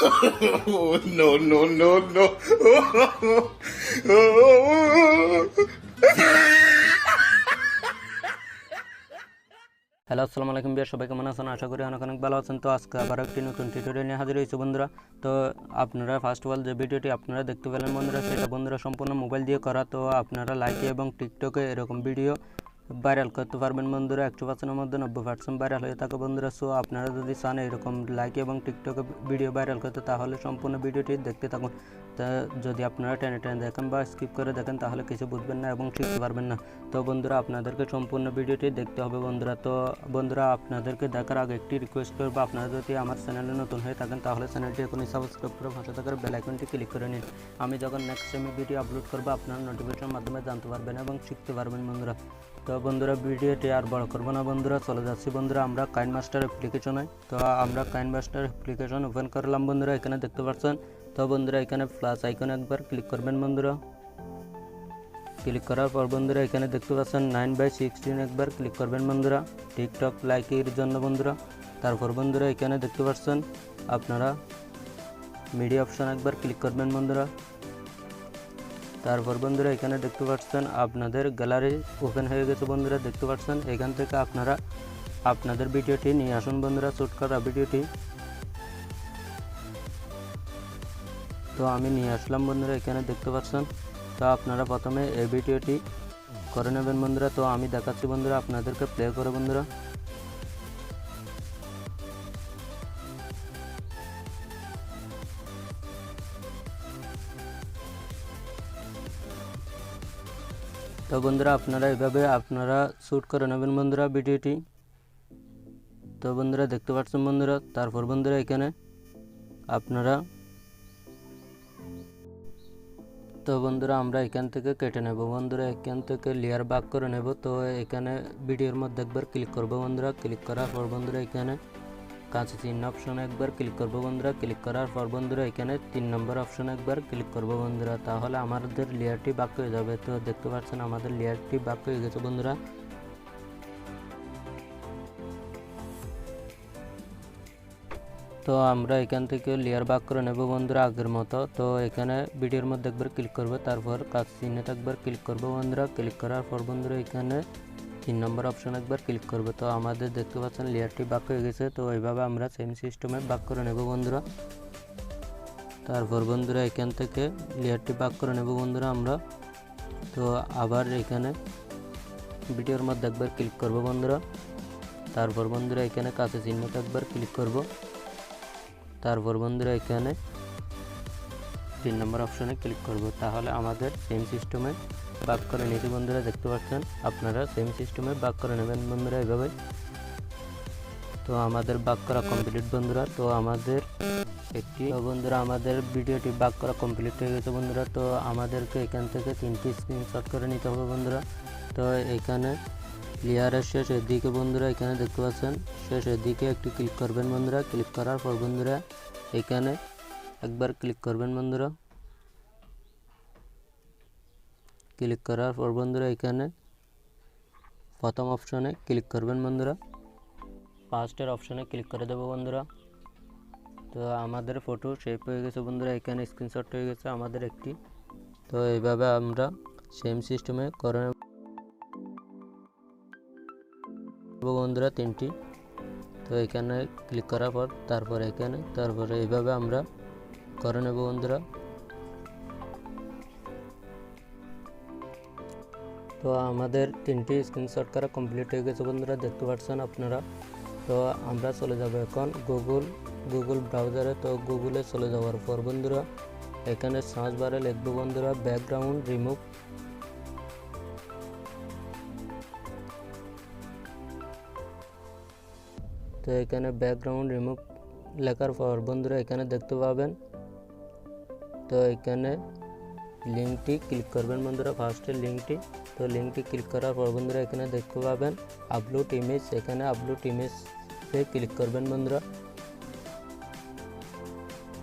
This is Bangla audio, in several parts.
No, no, no, no. Hello আসসালামু আলাইকুম বিয়ার, সবাই কেমন আছেন? আশা করি অনেক ভালো আছেন। তো আজকে আবার একটি নতুন টিউটোরিয়াল নিয়ে হাজির হয়েছি বন্ধুরা। তো আপনারা ফার্স্ট অফ অল যে ভিডিওটি আপনারা দেখতে পেলেন বন্ধুরা, সেটা বন্ধুরা সম্পূর্ণ মোবাইল দিয়ে করা। তো আপনারা লাইকে এবং টিকটকে এরকম ভিডিও ভাইরাল করতে পারবেন বন্ধুরা। 100%-এর মধ্যে 90% ভাইরাল হয়ে থাকে বন্ধুরা। সো আপনারা যদি চান এরকম লাইক এবং টিকটকে ভিডিও ভাইরাল করতে, তাহলে সম্পূর্ণ ভিডিওটি দেখতে থাকুন। তা যদি আপনারা টেনে দেখেন বা স্কিপ করে দেখেন, তাহলে কিছু বুঝবেন না এবং শিখতে পারবেন না। তো বন্ধুরা আপনাদেরকে সম্পূর্ণ ভিডিওটি দেখতে হবে বন্ধুরা। তো বন্ধুরা আপনাদেরকে দেখার আগে একটি রিকোয়েস্ট করবো, আপনারা যদি আমার চ্যানেলে নতুন হয়ে থাকেন, তাহলে চ্যানেলটি এখনই সাবস্ক্রাইব করে পাশে থাকার বেল আইকনটি ক্লিক করে নিন। আমি যখন নেক্সট টাইমে ভিডিও আপলোড করবো, আপনারা নোটিফিকেশনের মাধ্যমে জানতে পারবেন এবং শিখতে পারবেন বন্ধুরা। তো বন্ধুরা ভিডিওটি আর বড় করবো না বন্ধুরা, চলে যাচ্ছি বন্ধুরা আমরা কাইনমাস্টার অ্যাপ্লিকেশনে। তো আমরা কাইনমাস্টার অ্যাপ্লিকেশন ওপেন করলাম বন্ধুরা, এখানে দেখতে পাচ্ছেন। তো বন্ধুরা এখানে প্লাস আইকনে একবার ক্লিক করবেন বন্ধুরা। ক্লিক করার পর বন্ধুরা এখানে দেখতে পাচ্ছেন 9/16 একবার ক্লিক করবেন বন্ধুরা, টিকটক লাইকের জন্য বন্ধুরা। তারপর বন্ধুরা এখানে দেখতে পাচ্ছেন আপনারা মিডিয়া অপশন একবার ক্লিক করবেন বন্ধুরা। তারপর বন্ধুরা এখানে দেখতে পাচ্ছেন আপনাদের গ্যালারি ওপেন হয়ে গেছে বন্ধুরা, দেখতে পাচ্ছেন। এখান থেকে আপনারা আপনাদের ভিডিওটি নিয়ে আসুন বন্ধুরা, শ্যুট করা ভিডিওটি। তো আমি নিয়ে আসলাম বন্ধুরা, এখানে দেখতে পাচ্ছেন। তো আপনারা প্রথমে এই ভিডিওটি করে নেবেন বন্ধুরা। তো আমি দেখাচ্ছি বন্ধুরা, আপনাদেরকে প্লে করে বন্ধুরা। তো বন্ধুরা আপনারা এভাবে আপনারা শ্যুট করে নেবেন বন্ধুরা ভিডিওটি। তো বন্ধুরা দেখতে পাচ্ছেন বন্ধুরা। তারপর বন্ধুরা এখানে আপনারা তো বন্ধুরা আমরা এখান থেকে কেটে নেব বন্ধুরা, এখান থেকে লেয়ার ভাগ করে নেব। তো এখানে ভিডিওর মধ্যে একবার ক্লিক করব বন্ধুরা। ক্লিক করার পর বন্ধুরা এখানে কাছে চিহ্ন অপশনে একবার ক্লিক করব বন্ধুরা। ক্লিক করার পর বন্ধুরা এখানে 3 নম্বর অপশনে একবার ক্লিক করব বন্ধুরা, তাহলে আমাদের লেয়ারটি ভাগ হয়ে যাবে। তো দেখতে পাচ্ছেন আমাদের লেয়ারটি ভাগ হয়ে গেছে বন্ধুরা। তো আমরা এখান থেকে লেয়ার ভাগ করে নেব বন্ধুরা আগের মতো। তো এখানে ভিডিওর মধ্যে একবার ক্লিক করব, তারপর কাজ চিহ্নটা একবার ক্লিক করব বন্ধুরা। ক্লিক করার পর বন্ধুরা এখানে 3 নম্বর অপশন একবার ক্লিক করব। তো আমাদের দেখতে পাচ্ছেন লেয়ারটি ভাগ হয়ে গেছে। তো এইভাবে আমরা সেম সিস্টেমে ভাগ করে নেব বন্ধুরা। তারপর বন্ধুরা এখান থেকে লেয়ারটি ভাগ করে নেব বন্ধুরা আমরা। তো আবার এখানে ভিডিওর মধ্যে একবার ক্লিক করব বন্ধুরা। তারপর বন্ধুরা এখানে কাছে চিহ্নটা একবার ক্লিক করব। তারপর বন্ধুরা এখানে 3 নম্বর অপশনে ক্লিক করব, তাহলে আমাদের সেম সিস্টেমে ভাগ করে নিয়েছি বন্ধুরা। দেখতে পাচ্ছেন আপনারা সেম সিস্টেমে ভাগ করে নেবেন বন্ধুরা এভাবে। তো আমাদের ভাগ করা কমপ্লিট বন্ধুরা। তো আমাদের বন্ধুরা আমাদের ভিডিওটি ভাগ করা কমপ্লিট হয়ে গেছে বন্ধুরা। তো আমাদেরকে এখান থেকে 3টি স্ক্রিনশট করে নিতে হবে বন্ধুরা। তো এখানে লেয়ারের শেষের দিকে বন্ধুরা এখানে দেখতে পাচ্ছেন, শেষের দিকে একটি ক্লিক করবেন বন্ধুরা। ক্লিক করার পর বন্ধুরা এখানে একবার ক্লিক করবেন বন্ধুরা। ক্লিক করার পর বন্ধুরা এখানে প্রথম অপশনে ক্লিক করবেন বন্ধুরা, ফার্স্টের অপশনে ক্লিক করে দেবো বন্ধুরা। তো আমাদের ফটো শেপ হয়ে গেছে বন্ধুরা, এখানে স্ক্রিনশট হয়ে গেছে আমাদের একটি। তো এইভাবে আমরা সেম সিস্টেমে করে নেব বন্ধুরা 3টি। তো এখানে ক্লিক করার পর তারপরে এখানে তারপরে এইভাবে আমরা করে নেব বন্ধুরা। তো আমাদের 3টি স্ক্রিনশট করা কমপ্লিট হয়ে গেছে বন্ধুরা, দেখতে পাচ্ছেন আপনারা। তো আমরা চলে যাব এখন গুগল ব্রাউজারে। তো গুগলে চলে যাওয়ার পর বন্ধুরা এখানে সার্চ বারে লিখব বন্ধুরা ব্যাকগ্রাউন্ড রিমুভ। তো এখানে ব্যাকগ্রাউন্ড রিমুভ লেখার পর বন্ধুরা এখানে দেখতে পাবেন। তো এখানে লিঙ্কটি ক্লিক করবেন বন্ধুরা, ফার্স্টের লিঙ্কটি। তো লিঙ্কটি ক্লিক করার পর বন্ধুরা এখানে দেখতে পাবেন আপলোড ইমেজ। এখানে আপলোড ইমেজে ক্লিক করবেন বন্ধুরা।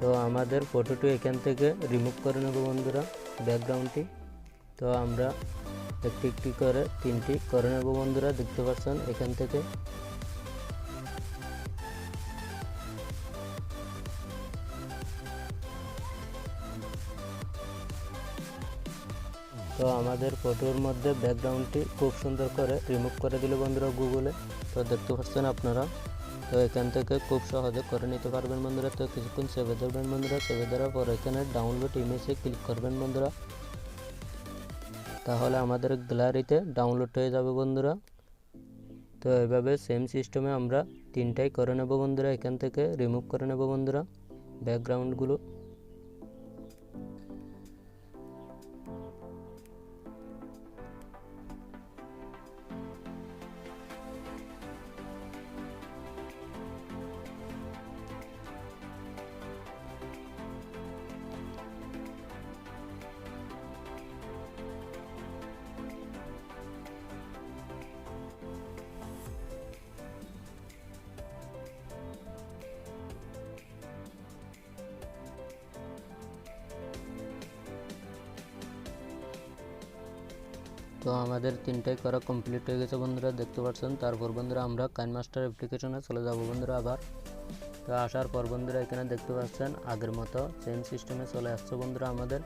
তো আমাদের ফটোটি এখান থেকে রিমুভ করে নেব বন্ধুরা ব্যাকগ্রাউন্ডটি। তো আমরা একটি করে 3টি করে নেব বন্ধুরা, দেখতে পাচ্ছেন এখান থেকে। তো আমাদের ফটোর মধ্যে ব্যাকগ্রাউন্ডটি খুব সুন্দর করে রিমুভ করে দিল বন্ধুরা গুগলে। তো দেখতে পাচ্ছেন আপনারা, তো এখান থেকে খুব সহজে করে নিতে পারবেন বন্ধুরা। তো কিছুক্ষণ সেভে ধরবেন বন্ধুরা, সেভে ধরার পর এখানে ডাউনলোড ইমেজে ক্লিক করবেন বন্ধুরা, তাহলে আমাদের গ্যালারিতে ডাউনলোড হয়ে যাবে বন্ধুরা। তো এভাবে সেম সিস্টেমে আমরা তিনটাই করে নেব বন্ধুরা, এখান থেকে রিমুভ করে নেব বন্ধুরা ব্যাকগ্রাউন্ডগুলো। তো আমাদের তিনটাই করা কমপ্লিট হয়ে গেছে বন্ধুরা, দেখতে পাচ্ছেন। তারপর বন্ধুরা আমরা কাইনমাস্টার অ্যাপ্লিকেশনে চলে যাব বন্ধুরা আবার। তো আসার পর বন্ধুরা এখানে দেখতে পাচ্ছেন আগের মতো সেম সিস্টেমে চলে আসছে বন্ধুরা আমাদের।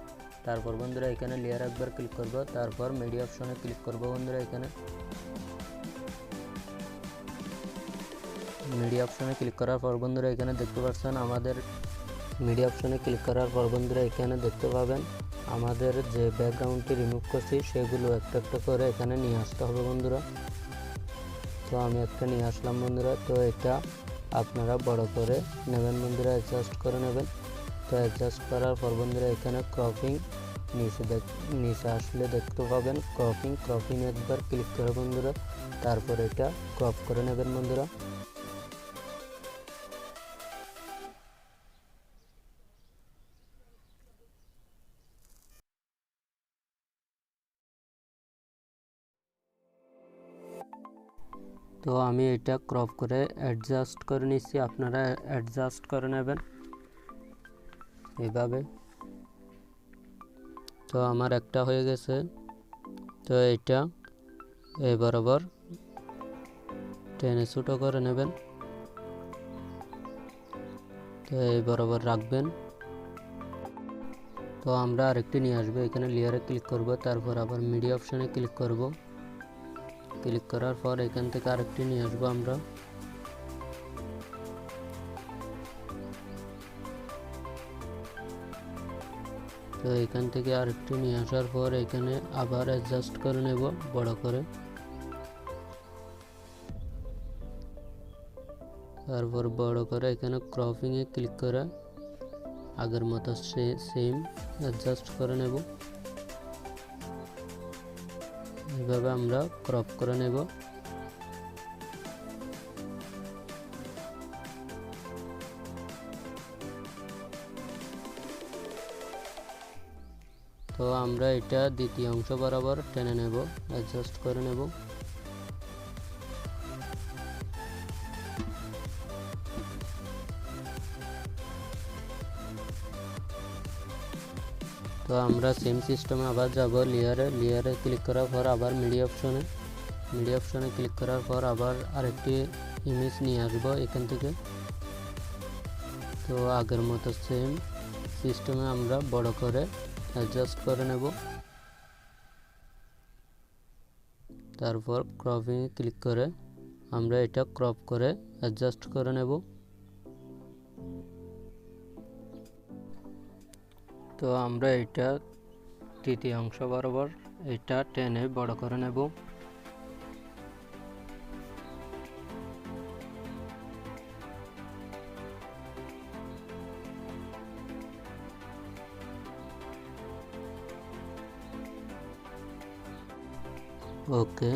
তারপর বন্ধুরা এখানে লেয়ার একবার ক্লিক করব, তারপর মিডিয়া অপশনে ক্লিক করব বন্ধুরা। এখানে মিডিয়া অপশনে ক্লিক করার পর বন্ধুরা এখানে দেখতে পাচ্ছেন আমাদের মিডিয়া অপশনে ক্লিক করার পর বন্ধুরা এখানে দেখতে পাবেন আমাদের যে ব্যাকগ্রাউন্ডটি রিমুভ করছি সেগুলো একটা একটা করে এখানে নিয়ে আসতে হবে বন্ধুরা। তো আমি একটা নিয়ে আসলাম বন্ধুরা। তো এটা আপনারা বড় করে নেবেন বন্ধুরা, অ্যাডজাস্ট করে নেবেন। তো অ্যাডজাস্ট করার পর বন্ধুরা এখানে ক্রপিং নিচে আসলে দেখতে পাবেন ক্রপিং একবার ক্লিক করে বন্ধুরা, তারপর এটা ক্রপ করে নেবেন বন্ধুরা। তো আমি এটা ক্রপ করে অ্যাডজাস্ট করে নিচ্ছি, আপনারা অ্যাডজাস্ট করে নেবেন এইভাবে। তো আমার একটা হয়ে গেছে। তো এটা এই বরাবর টেনে ছোটো করে নেবেন। তো এই বরাবর রাখবেন। তো আমরা আরেকটি নিয়ে আসবো, এখানে লেয়ারে ক্লিক করব, তারপর আবার মিডিয়া অপশানে ক্লিক করব। ক্লিক করার পর এখান থেকে আরেকটি নিয়ে আসবো আমরা। তো এখান থেকে আরেকটি নিয়ে আসার পর এখানে আবার অ্যাডজাস্ট করে নেব বড় করে। তারপর বড় করে এখানে ক্রপিংয়ে ক্লিক করে আগের মতো সেম অ্যাডজাস্ট করে নেব। এভাবে আমরা ক্রপ করে নেব। তো আমরা এটা দ্বিতীয় অংশ বরাবর টেনে নেব, অ্যাডজাস্ট করে নেব। তো আমরা সেম সিস্টেমে আবার যাব লেয়ারে ক্লিক করার পর আবার মিডিয়া অপশনে ক্লিক করার পর আবার আরেকটি ইমেজ নিয়ে আসব এখান থেকে। তো আগের মতো সেম সিস্টেমে আমরা বড় করে অ্যাডজাস্ট করে নেব। তারপর ক্রপিংয়ে ক্লিক করে আমরা এটা ক্রপ করে অ্যাডজাস্ট করে নেব। তো আমরা এটা তৃতীয় অংশ বরাবর এটা টেনে বড় করে নেব। ওকে,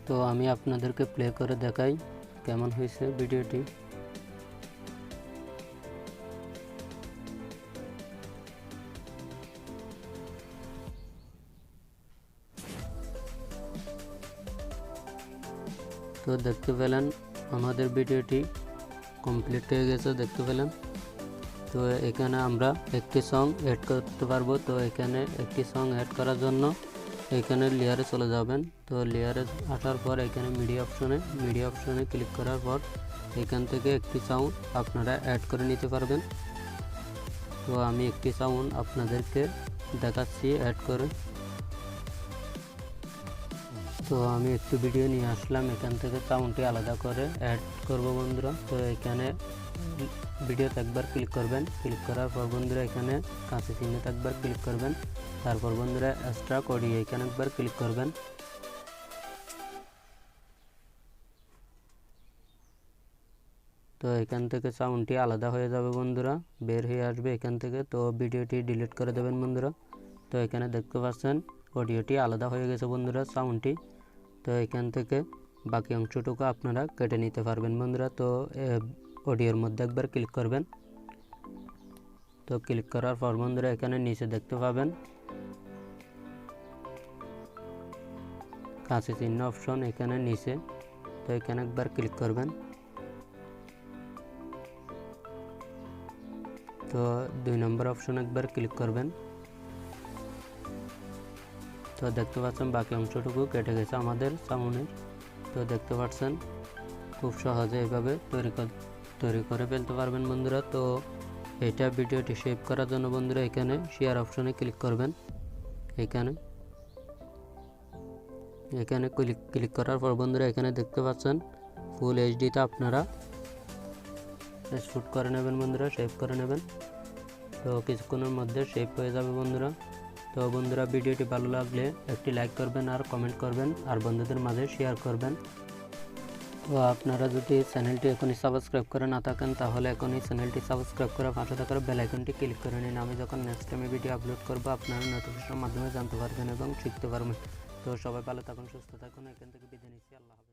তো আমি আপনাদেরকে প্লে করে দেখাই কেমন হয়েছে ভিডিওটি। তো দেখতে পেলেন আমাদের ভিডিওটি কমপ্লিট হয়ে গেছে, দেখতে পেলেন। তো এখানে আমরা একটি সং অ্যাড করতে পারবো। তো এখানে একটি সং অ্যাড করার জন্য এখানে লেয়ারে চলে যাবেন। তো লেয়ারে আসার পর এখানে মিডিয়া অপশনে ক্লিক করার পর এখান থেকে একটি সাউন্ড আপনারা অ্যাড করে নিতে পারবেন। তো আমি একটি সাউন্ড আপনাদেরকে দেখাচ্ছি অ্যাড করে। তো আমি একটু ভিডিও নিয়ে আসলাম, এখান থেকে সাউন্ডটি আলাদা করে অ্যাড করব বন্ধুরা। তো এখানে ভিডিওতে একবার ক্লিক করবেন, ক্লিক করার পর বন্ধুরা এখানে কাছে চিহ্নতে একবার ক্লিক করবেন, তারপর বন্ধুরা এক্সট্রাক্ট অডিও এখানে একবার ক্লিক করবেন। তো এখান থেকে সাউন্ডটি আলাদা হয়ে যাবে বন্ধুরা, বের হয়ে আসবে এখান থেকে। তো ভিডিওটি ডিলিট করে দেবেন বন্ধুরা। তো এখানে দেখতে পাচ্ছেন অডিওটি আলাদা হয়ে গেছে বন্ধুরা, সাউন্ডটি। তো এখান থেকে বাকি অংশটুকু আপনারা কেটে নিতে পারবেন বন্ধুরা। তো অডিওর মধ্যে একবার ক্লিক করবেন। তো ক্লিক করার পর বন্ধুরা এখানে নিচে দেখতে পাবেন কাছে চিহ্ন অপশন এখানে নিচে। তো এখানে একবার ক্লিক করবেন। তো 2 নম্বর অপশন একবার ক্লিক করবেন। তো দেখতে পাচ্ছেন বাকি অংশটুকু কেটে গেছে আমাদের সাউন্ডের। তো দেখতে পাচ্ছেন খুব সহজে এইভাবে তৈরি করে ফেলতে পারবেন বন্ধুরা। তো এটা ভিডিওটি সেভ করার জন্য বন্ধুরা এখানে শেয়ার অপশনে ক্লিক করবেন। এখানে ক্লিক করার পর বন্ধুরা এখানে দেখতে পাচ্ছেন ফুল এইচডিতে আপনারা শুট করে নেবেন বন্ধুরা, সেভ করে নেবেন। তো কিছুক্ষণের মধ্যে সেভ হয়ে যাবে বন্ধুরা। তো বন্ধুরা ভিডিওটি ভালো লাগলে একটি লাইক করবেন আর কমেন্ট করবেন আর বন্ধুদের মাঝে শেয়ার করবেন। তো আপনারা যদি চ্যানেলটি এখনই সাবস্ক্রাইব করে না থাকেন তাহলে এখনই চ্যানেলটি সাবস্ক্রাইব করে পাশে থাকা বেল আইকনটি ক্লিক করে নিন। আমি যখন নেক্সট টাইমে ভিডিও আপলোড করব আপনারা নোটিফিকেশনের মাধ্যমে জানতে পারবেন এবং শিখতে পারবেন। তো সবাই ভালো থাকুন, সুস্থ থাকুন, এখান থেকে বিদায় নিচ্ছি। আল্লাহ হাফেজ।